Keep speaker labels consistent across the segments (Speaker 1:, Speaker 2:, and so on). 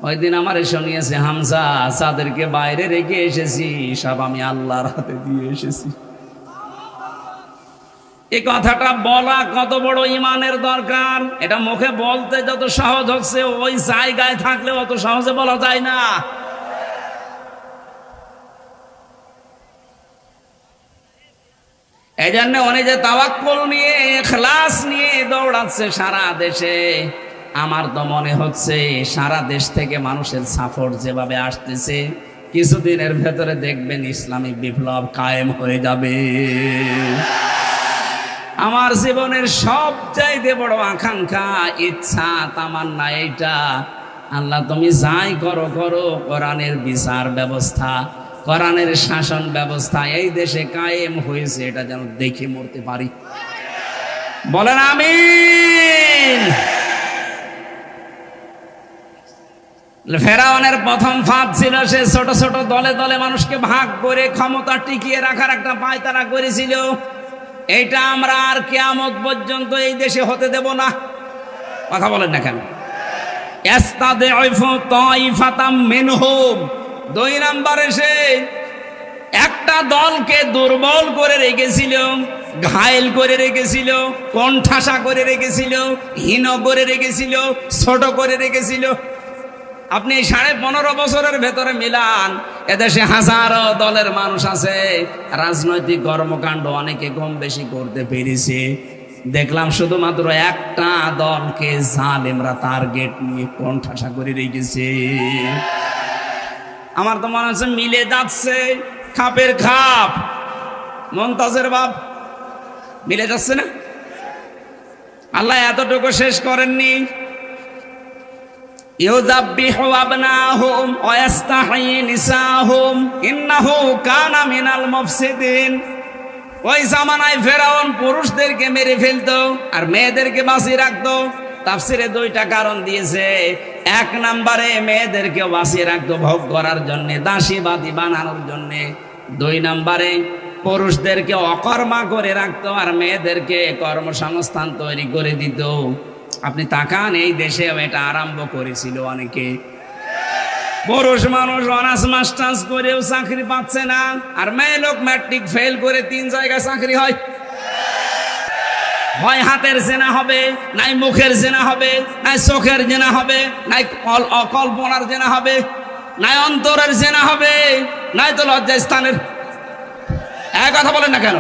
Speaker 1: ওই দিন আমার শুনিয়েছে, হামজা যাদেরকে বাইরে রেখে এসেছি সব আমি আল্লাহর হাতে দিয়ে এসেছি। এই কথাটা বলা কত বড় ঈমানের দরকার। এটা মুখে বলতে যত সহজ হচ্ছে, ওই জায়গায় থাকলে অত সহজে বলা যায় না। এই জন্য উনি যে তাওয়াক্কুল নিয়ে, ইখলাস নিয়ে দৌড়াচ্ছে সারা দেশে, আমার তো মনে হচ্ছে সারা দেশ থেকে মানুষের সাপোর্ট যেভাবে আসতেছে, কিছুদিনের ভেতরে দেখবেন ইসলামিক বিপ্লব কায়েম হয়ে যাবে। আমার জীবনের সবচাইতে বড় আকাঙ্ক্ষা, ইচ্ছা, তামান্না এইটা, আল্লাহ তুমি যাই করো করো, কোরআনের বিচার ব্যবস্থা, কোরআনের শাসন ব্যবস্থা এই দেশে কায়েম হয়েছে, এটা যেন দেখে মরতে পারি। বলেন আমিন। ফেরাউনের প্রথম ফাঁদ ছিল, সে ছোট ছোট দলে দলে মানুষকে ভাগ করে ক্ষমতা টিকিয়ে রাখার একটা পায়তারা করেছিল। এইটা আমরা আর কিয়ামত পর্যন্ত এই দেশে হতে দেব না। কথা বলেন না কেন? ইস্তাদিফু তাইফাতাম মিনহুম, 2 নম্বরে সে একটা দলকে দুর্বল করে রেখেছিল, ঘায়েল করে রেখেছিল, কোণঠাসা করে রেখেছিল, হীন করে রেখেছিল, ছোট করে রেখেছিল। আপনি 15.5 বছরের ভেতরে মিলান, এদেশে হাজারো দলের মানুষ আছে, রাজনৈতিক কর্মকাণ্ড অনেকে কম বেশি করতে পেরেছে। দেখলাম শুধুমাত্র একটা দলকে জালেমরা টার্গেট নিয়ে কোণঠাসা করে রেখেছে। আমার তো মনে হচ্ছে মিলে যাচ্ছে, খাপের খাপ, মমতাজের বাপ মিলে যাচ্ছে না? আল্লাহ এতটুকু শেষ করেননি। ইউযাব্বিহু আবনাহুম ওয়া ইস্তাহয়ী নিসাহুম ইন্নাহু কানা মিনাল মুফসিদিন। ওই জামানায় ফেরাউন পুরুষদেরকে মেরে ফেলতো আর মেয়েদেরকে বাঁচিয়ে রাখতো। তাফসিরে 2টা কারণ দিয়েছে। 1 নম্বরে মেয়েদেরকে বাঁচিয়ে রাখতো ভোগ করার জন্য, দাসীবাদী বানানোর জন্য। 2 নম্বরে পুরুষদেরকে অকর্মা করে রাখতো আর মেয়েদেরকে কর্মসংস্থান তৈরি করে দিত। আপনি তাকান, এই দেশে এটা আরম্ভ করেছিল অনেকে। পুরুষ মানুষ অনার্স মাস্টার্স করেও চাকরি পাচ্ছে না, আর মেয়ে লোক ম্যাট্রিক ফেল করে 3 জায়গায় চাকরি হয়। হয় হাতের জেনা হবে, নাই মুখের জেনা হবে, নাই চোখের জেনা হবে, নাই অকল্পনার জেনা হবে, নাই অন্তরের জেনা হবে, নাই তো লজ্জাস্থানের। এক কথা বলেন না কেন?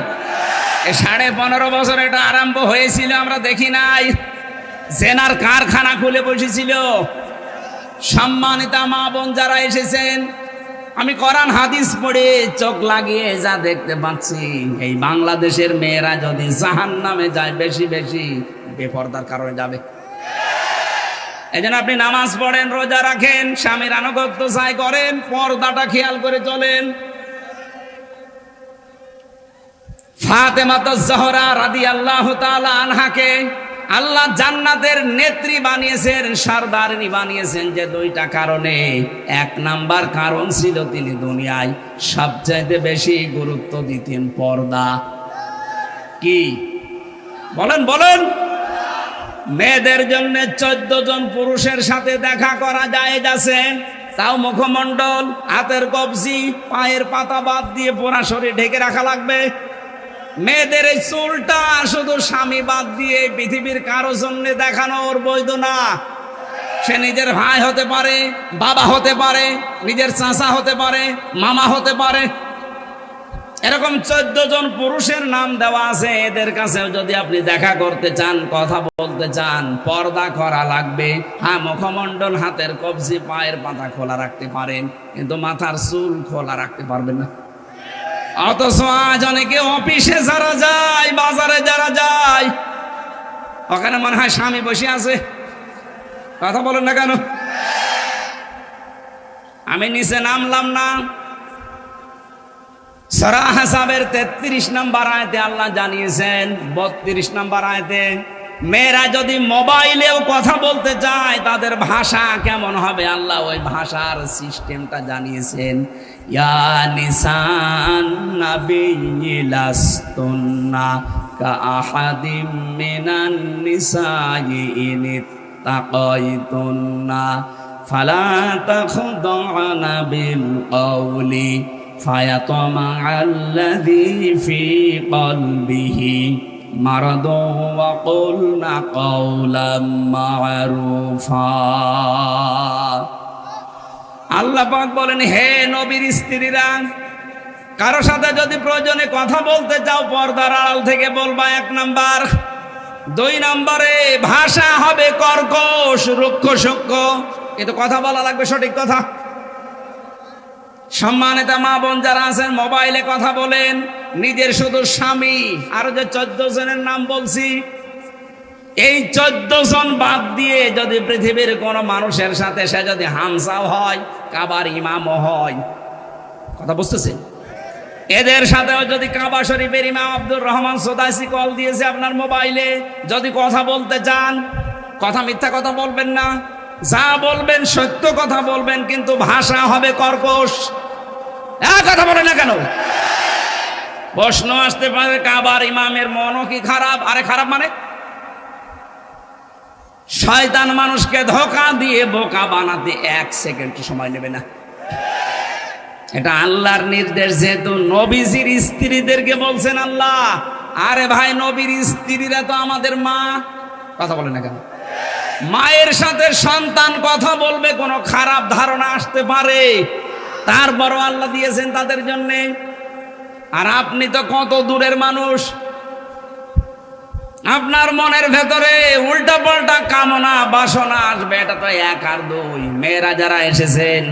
Speaker 1: 15.5 বছর এটা আরম্ভ হয়েছিল, আমরা দেখি নাই? জেনার কারখানা খুলে বসেছিল। সম্মানিতা মা বোন যারা এসেছেন, আমি কোরআন হাদিস পড়ে চোখ লাগিয়ে যা দেখতে পাচ্ছি, এই বাংলাদেশের মেয়েরা যদি জাহান্নামে যায়, বেশি বেশি বেপরদার কারণে যাবে। এই জন্য আপনি নামাজ পড়েন, রোজা রাখেন, স্বামীর আনুগত্য চাই করেন, পর্দাটা খেয়াল করে চলেন। ফাতেমাতুজ জোহরা রাদিয়াল্লাহু তাআলা আনহাকে আল্লাহ জান্নাতের নেত্রী বানিয়েছেন, সরদারিনী বানিয়েছেন যে 2টা কারণে। 1 নাম্বার কারণ ছিল তিনি দুনিয়ায় সবচাইতে বেশি গুরুত্ব দিতেন পর্দা। কি বলেন বলেন? মেয়েদের জন্য 14 জন পুরুষের সাথে দেখা করা জায়েজ আছে, তাও মুখমণ্ডল, হাতের কবজি, পায়ের পাতা বাদ দিয়ে পুরা শরীর ঢেকে রাখা লাগবে। মেয়েদের এই চুলটা শুধু স্বামী বাদ দিয়ে পৃথিবীর কারো জন্য দেখানোর বৈধ না। সে নিজের ভাই হতে পারে, বাবা হতে পারে, নিজের চাচা হতে পারে, মামা হতে পারে। এরকম 14 জন পুরুষের নাম দেওয়া আছে। এদের কাছেও যদি আপনি দেখা করতে চান, কথা বলতে চান, পর্দা করা লাগবে। হ্যাঁ, মুখমণ্ডল, হাতের কবজি, পায়ের পাতা খোলা রাখতে পারেন, কিন্তু মাথার চুল খোলা রাখতে পারবেন না। অথচ আজ অনেকে অফিসে যারা যায়, বাজারে যারা যায়, ওখানে মনে হয় স্বামী বসে আছে। কথা বলেন না কেন? আমি নিচে নামলাম না। সূরা আহজাবের 33 নম্বর আয়াতে আল্লাহ জানিয়েছেন, 32 নম্বর আয়াতে, মেয়েরা যদি মোবাইলেও কথা বলতে চায়, তাদের ভাষা কেমন হবে আল্লাহ ওই ভাষার সিস্টেমটা জানিয়েছেন। ইয়া নিসান নাবিয়্যি লাস্তুন্না কাআহাদিম মিনান নিসাই ইন তাকাইতুন্না ফালা তাখদা'না বিল কওলি ফায়াতমা'আল্লাযী ফী কলবিহি মারাদু ওয়া কুলনা কাওলাম মা'রুফা। আল্লাহ পাক বলেন, হে নবীর স্ত্রীরা, কারো সাথে যদি প্রয়োজনে কথা বলতে চাও পর্দার আড়াল থেকে বলবা, 1 নাম্বার। 2 নম্বরে ভাষা হবে কর্কশ, রুক্ষ সূক্ষ্ম, কিন্তু কথা বলা লাগবে সঠিক কথা। সম্মানিত মা বোন যারা আছেন, মোবাইলে কথা বলেন, নিজের শুধু স্বামী আর যে 14 জনের নাম বলছি, এই 14 জন বাদ দিয়ে যদি পৃথিবীর কোন মানুষের সাথে সে যদি হামসাও হয়, কাবার ইমামও হয়, কথা বুঝতেছেন? এদের সাথেও যদি কাবা শরীফের ইমাম আব্দুর রহমান সোদাইসি কল দিয়েছে আপনার মোবাইলে, যদি কথা বলতে চান, কথা মিথ্যা কথা বলবেন না, যা বলবেন সত্য কথা বলবেন, কিন্তু ভাষা হবে কর্কশ। কথা বলে না কেন? প্রশ্ন আসতে পারে, কাবার ইমামের মনও কি খারাপ? আরে খারাপ মানে শয়তান মানুষকে ধোঁকা দিয়ে বোকা বানাতে 1 সেকেন্ড সময় নেবে না। এটা আল্লাহর নির্দেশ, যেহেতু নবীজির স্ত্রীদেরকে বলছেন আল্লাহ। আরে ভাই, নবীর স্ত্রীরা তো আমাদের মা, কথা বলে না কেন? মায়ের সাথে সন্তান কথা বলবে, কোনো খারাপ ধারণা আসতে পারে, তারপরও আল্লাহ দিয়েছেন তাদের জন্য। আর আপনি তো কত দূরের মানুষ, আপনার মনের ভেতরে উল্টা পাল্টা কামনা বাসনা আসবে, এটা তো 1 আর 2। মেয়েরা যারা এসেছেন,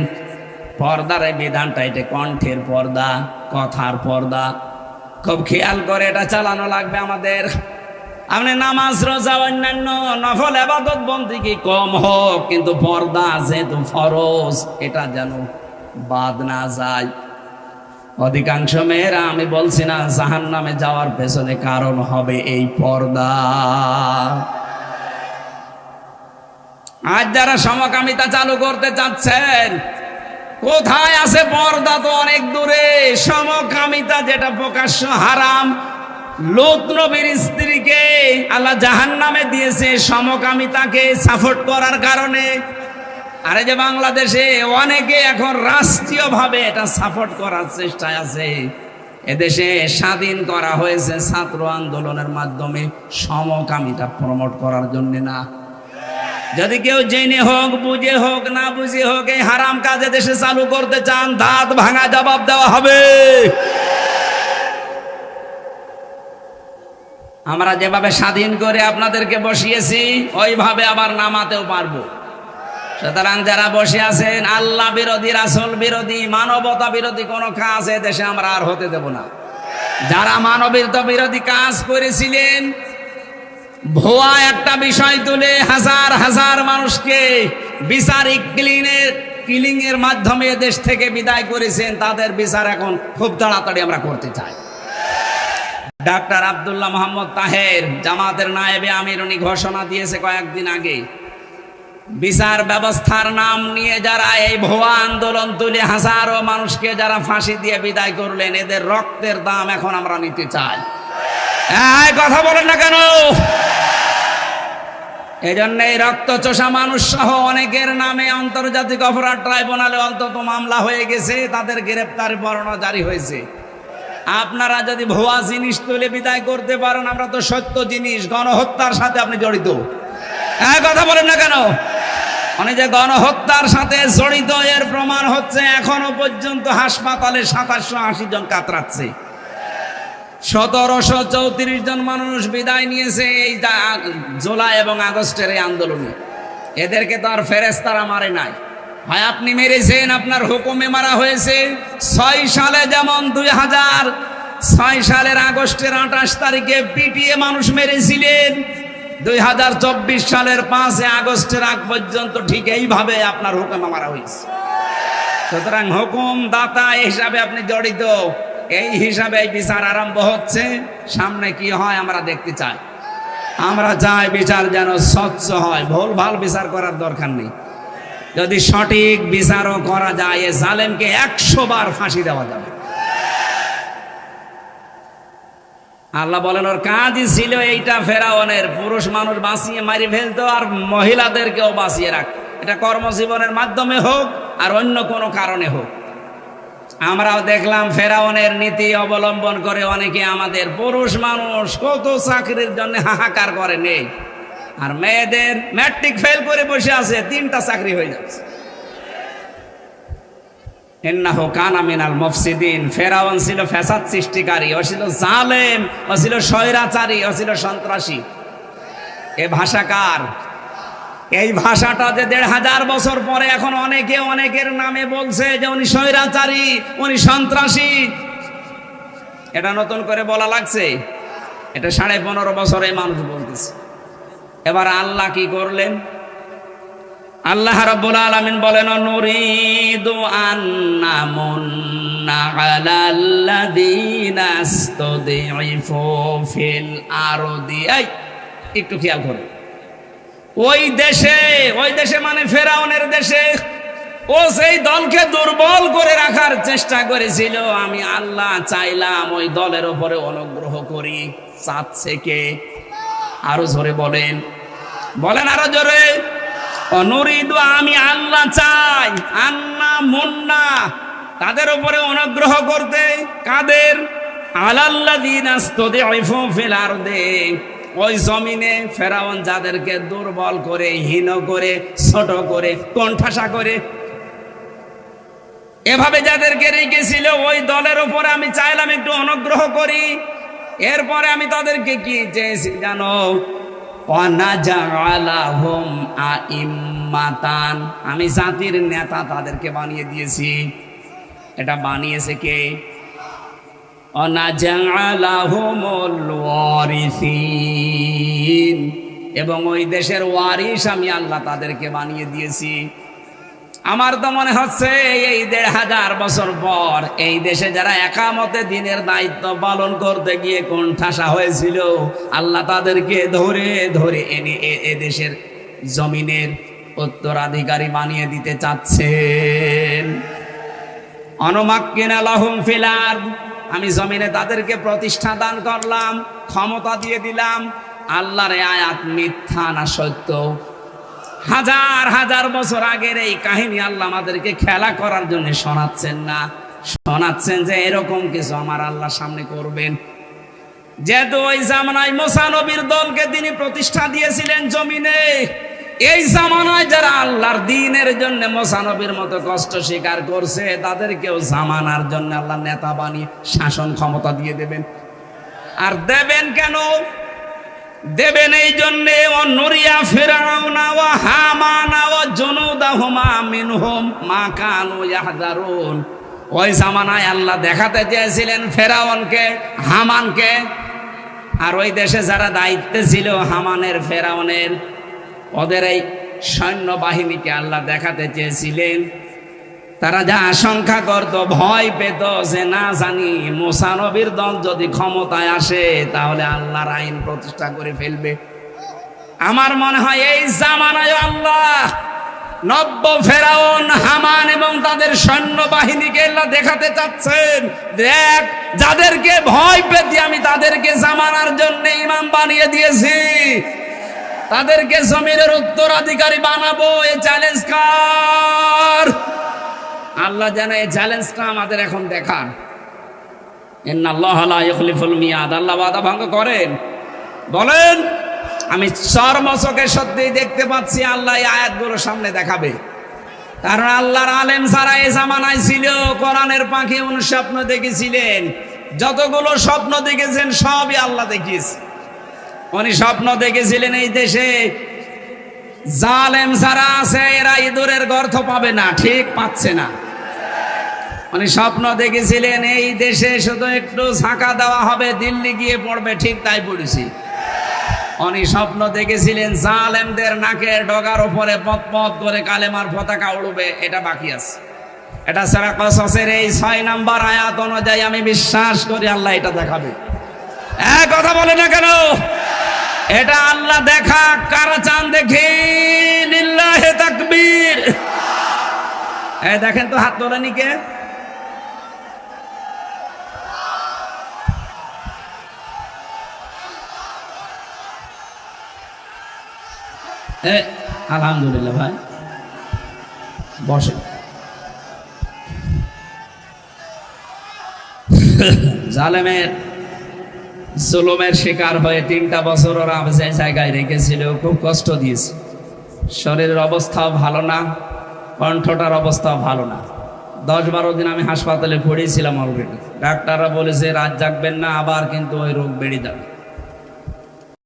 Speaker 1: পর্দার এই বিধানটা, এটা কণ্ঠের পর্দা, কথার পর্দা, খুব খেয়াল করে এটা চালানো লাগবে আমাদের। আপনি নামাজ রোজা অন্যান্য নফল ইবাদত বন্দেগী কম হোক, কিন্তু পর্দা যেহেতু ফরজ, এটা যেন বাদ না যায়। অধিকাংশ মেয়েরা, আমি বলছি না জাহান্নামে যাওয়ার পেছনে কারণ হবে এই পর্দা। আজ যারা সমকামিতা চালু করতে চাচ্ছেন, কোথায় আছে পর্দা? তো অনেক দূরে। সমকামিতা যেটা প্রকাশ্য হারাম, লূত নবীর স্ত্রীকে আল্লাহ জাহান্নামে দিয়েছে সমকামিতাকে সাপোর্ট করার কারণে। আরে যে বাংলাদেশে অনেকে এখন রাষ্ট্রীয়ভাবে এটা সাপোর্ট করার চেষ্টায় আছে। এদেশে স্বাধীন করা হয়েছে ছাত্র আন্দোলনের মাধ্যমে, সমকামিতা প্রমোট করার জন্য না। যদি কেউ জেনে হোক, বুঝে হোক, না বুঝে হোক, এই হারাম কাজে দেশে চালু করতে চান, দাঁত ভাঙা জবাব দেওয়া হবে। আমরা যেভাবে স্বাধীন করে আপনাদেরকে বসিয়েছি, ওইভাবে আবার নামাতেও পারবো। সুতরাং যারা বসে আছেন, আল্লাহ বিরোধী, রাসূল বিরোধী, মানবতা বিরোধী কোন কাজ দেশে আমরা আর হতে দেব না। যারা মানবতা বিরোধী কাজ করেছিলেন, ভুয়া একটা বিষয় তুলে হাজার হাজার মানুষকে বিচারিক কিলিং এর মাধ্যমে দেশ থেকে বিদায় করেছেন, তাদের বিচার এখন খুব তাড়াতাড়ি আমরা করতে চাই। ডাক্তার আব্দুল্লাহ মোহাম্মদ তাহের, জামাতের নায়েবে আমির, উনি ঘোষণা দিয়েছে কয়েকদিন আগে, বিচার ব্যবস্থার নাম নিয়ে যারা এই ভুয়া আন্দোলন তুলে হাজারো মানুষকে যারা ফাঁসি দিয়ে বিদায় করলেন, এদের রক্তের দাম এখন আমরা নিতে চাই। কথা বলেন না কেন? এই জন্য এই রক্তচোষা মানুষ সহ অনেকের নামে আন্তর্জাতিক অপরাধ ট্রাইব্যুনালে অন্তত মামলা হয়ে গেছে, তাদের গ্রেপ্তারি পরোয়ানা জারি হয়েছে। আপনারা যদি ভুয়া জিনিস তুলে বিদায় করতে পারেন, আমরা তো সত্য জিনিস, গণহত্যার সাথে আপনি জড়িত। কথা বলেন না কেন? মানে যে গণহত্যার সাথে জড়িত, এর প্রমাণ হচ্ছে এখনো পর্যন্ত হাসপাতালে 2780 জন কাতরাচ্ছে। 1734 জন মানুষ বিদায় নিয়েছে এই জুলাই এবং আগস্টের এই আন্দোলনে। এদেরকে তো আর ফেরেশতারা মারে নাই, হয় আপনি মেরেছেন, আপনার হুকুমে মারা হয়েছে। 6 সালে যেমন 2006 সালের আগস্টের 28 তারিখে পিটিয়ে মানুষ মেরেছিলেন, 2024 সালের 5 আগস্টের আগ পর্যন্ত ঠিক এইভাবে আপনার হুকুমে মারা হয়েছে। সুতরাং হুকুম দাতা হিসাবে আপনি জড়িত, এই হিসাবে এই বিচার আরম্ভ হচ্ছে। সামনে কি হয় আমরা দেখতে চাই। আমরা চাই বিচার যেন স্বচ্ছ হয়, ভুল ভাল বিচার করার দরকার নেই। যদি সঠিক বিচারও করা যায়, এ জালেমকে 100 বার ফাঁসি দেওয়া যাবে। আল্লাহ বলেন, ওর কাজই ছিল এইটা, ফেরাউনের পুরুষ মানুষ বাঁচিয়ে মারি ফেলতো আর মহিলাদেরকেও বাঁচিয়ে রাখ। এটা কর্মজীবনের মাধ্যমে হোক আর অন্য কোনো কারণে হোক। আমরাও দেখলাম ফেরাউনের নীতি অবলম্বন করে অনেকে আমাদের পুরুষ মানুষ কত চাকরির জন্য হাহাকার করে নেই, আর মেয়েদের ম্যাট্রিক ফেল করে বসে আছে, 3টা চাকরি হয়ে যাচ্ছে। ইন্নাহু কানা মিনাল মুফসিদিন। ফেরাউন ছিল ফ্যাসাদ সৃষ্টিকারী, ও ছিল জালেম, ও ছিল স্বৈরাচারী, ও ছিল সন্ত্রাসী। এ ভাষাকার, এই ভাষাটা যে 1500 বছর পরে এখন অনেকে অনেকের নামে বলছে যে উনি স্বৈরাচারী, উনি সন্ত্রাসী, এটা নতুন করে বলা লাগছে? এটা 15.5 বছরে মানুষ বলতেছে। এবার আল্লাহ কি করলেন? আল্লাহ রাব্বুল আলামিন বলেন, নুরিদু আন্নামুন্না আলাল্লাযীনা ইসতুদঈফু ফিল আরদি। এই একটু খেয়াল করুন, ওই দেশে মানে ফেরাউনের দেশে ও সেই দলকে দুর্বল করে রাখার চেষ্টা করেছিল। আমি আল্লাহ চাইলাম ওই দলের উপরে অনুগ্রহ করি। চাচ্ছে কে? আরো জোরে বলেন, বলেন আরো জোরে। অনুরিদু, আমি আল্লাহ চাই, আন্না মুন্না, তাদের উপরে অনুগ্রহ করতে। কাদের? আলাল্লাযীনা ইসতুদঈফু ফিল আরদি, ওই জমিনে ফেরাউন যাদেরকে দুর্বল করে, হীন করে, ছোট করে, কোণঠাসা করে, এভাবে যাদেরকে রেখেছিল, ওই দলের উপরে আমি চাইলাম একটু অনুগ্রহ করি। এরপরে আমি তাদেরকে কি চেয়েছি জানো? ওয়ানাজআলাহুম আইম্মাতান, আমি জাতির নেতা তাদেরকে বানিয়ে দিয়েছি। এটা বানিয়েছে কে? ওয়ানাজআলাহুমুল ওয়ারিসিন, এবং ওই দেশের ওয়ারিস আমি আল্লাহ তাদেরকে বানিয়ে দিয়েছি। আমার তো মনে হচ্ছে এই 1500 বছর পর এই দেশে যারা একামতে দিনের দায়িত্ব পালন করতে গিয়ে কোণঠাসা হয়েছিল, আল্লাহ তাদেরকে ধরে ধরে এনে এ দেশের জমিনের উত্তরাধিকারী বানিয়ে দিতে চাচ্ছেন। অনুমাক্কিনা লাহুম ফিল আরদ, আমি জমিনে তাদেরকে প্রতিষ্ঠা দান করলাম, ক্ষমতা দিয়ে দিলাম। আল্লাহর আয়াত মিথ্যা না সত্য? হাজার হাজার বছর আগের এই কাহিনী আল্লাহ আমাদেরকে খেলা করার জন্য শোনাচ্ছেন না, শোনাচ্ছেন যে এরকম কিছু আমার আল্লাহ সামনে করবেন। যেহেতু ওই জামানায় মুসা নবীর দলকে তিনি প্রতিষ্ঠা দিয়েছিলেন জমিনে, এই জামানায় যারা আল্লাহর দ্বীনের জন্য মুসা নবীর মতো কষ্ট স্বীকার করছে, তাদেরকেও জামানার জন্য আল্লাহ নেতা বানিয়ে শাসন ক্ষমতা দিয়ে দেবেন। আর দেবেন কেন? দেবেন এই জন্যে, অনুরিয়া ফিরাউনা ওয়া হামানা ওয়া জুনুদাহুমা মিনহুম মা কানু ইয়াহযারুন। ওই জামানায় আল্লাহ দেখাতে চেয়েছিলেন ফেরাউনকে, হামানকে, আর ওই দেশে যারা দায়িত্বে ছিল হামানের, ফেরাউনের, ওদের এই সৈন্য বাহিনীকে আল্লাহ দেখাতে চেয়েছিলেন। তারা যা আশঙ্কা করত, ভয় পেত যে না জানি মুসা নবীর দল যদি ক্ষমতায় আসে তাহলে আল্লাহর আইন প্রতিষ্ঠা করে ফেলবে। আমার মনে হয় এই জামানায় আল্লাহ নব্য ফেরাউন, হামান এবং তাদের সৈন্য বাহিনীকে আল্লাহ দেখাতে চাচ্ছেন, দেখ যাদেরকে ভয় পেতে আমি তাদেরকে জামানার জন্য ইমাম বানিয়ে দিয়েছি, তাদেরকে জমিনের উত্তরাধিকারী বানাবো। এই চ্যালেঞ্জ কার? আল্লাহ যেন এই চ্যালেঞ্জটা আমাদের এখন দেখান। ইন্নাল্লাহা লা ইখলিফুল মিয়াদ, আল্লাহ ওয়াদা ভঙ্গ করেন? বলেন। আমি চর্মচোখে সত্যিই দেখতে পাচ্ছি আল্লাহ এই আয়াতগুলো সামনে দেখাবে। কারণ আল্লাহর আলেম যারা এই জামানায় ছিল, কোরআনের পাখি স্বপ্ন দেখেছিলেন, যতগুলো স্বপ্ন দেখেছেন সবই আল্লাহ দেখিয়েছে। উনি স্বপ্ন দেখেছিলেন এই দেশে জালেম যারা আছে এরা ইঁদুরের গর্ত পাবে না, ঠিক পাচ্ছে না। উনি স্বপ্ন দেখেছিলেন এই দেশে শুধু একটু ঝাঁকা দেওয়া হবে, দিল্লি গিয়ে পড়বে, ঠিক তাই পড়েছি। উনি স্বপ্ন দেখেছিলেন জালেমদের নাকের ডগার উপরে পথ পথ করে কালেমার পতাকা উড়বে, এটা বাকি আছে। এটা সূরা কসসের এই 6 নম্বর আয়াত অনুযায়ী আমি বিশ্বাস করি আল্লাহ এটা দেখাবে। এক কথা বলে না কেন? এটা আল্লাহ দেখা, কারা চান দেখি? লিল্লাহি তাকবীর। এই দেখেন তো, হাত তোলেনি কে? আলহামদুলিল্লাহ ভাই, বসে। জালেমের জুলুমের শিকার হয়ে 3টা বছর ওরা যে জায়গায় রেখেছিল খুব কষ্ট দিয়েছে। শরীরের অবস্থাও ভালো না, কণ্ঠটার অবস্থাও ভালো না। 10-12 দিন আমি হাসপাতালে পড়েছিলাম অলরেডি। ডাক্তাররা বলেছে রাত জাগবেন না, আবার কিন্তু ওই রোগ বেড়ে যাবে।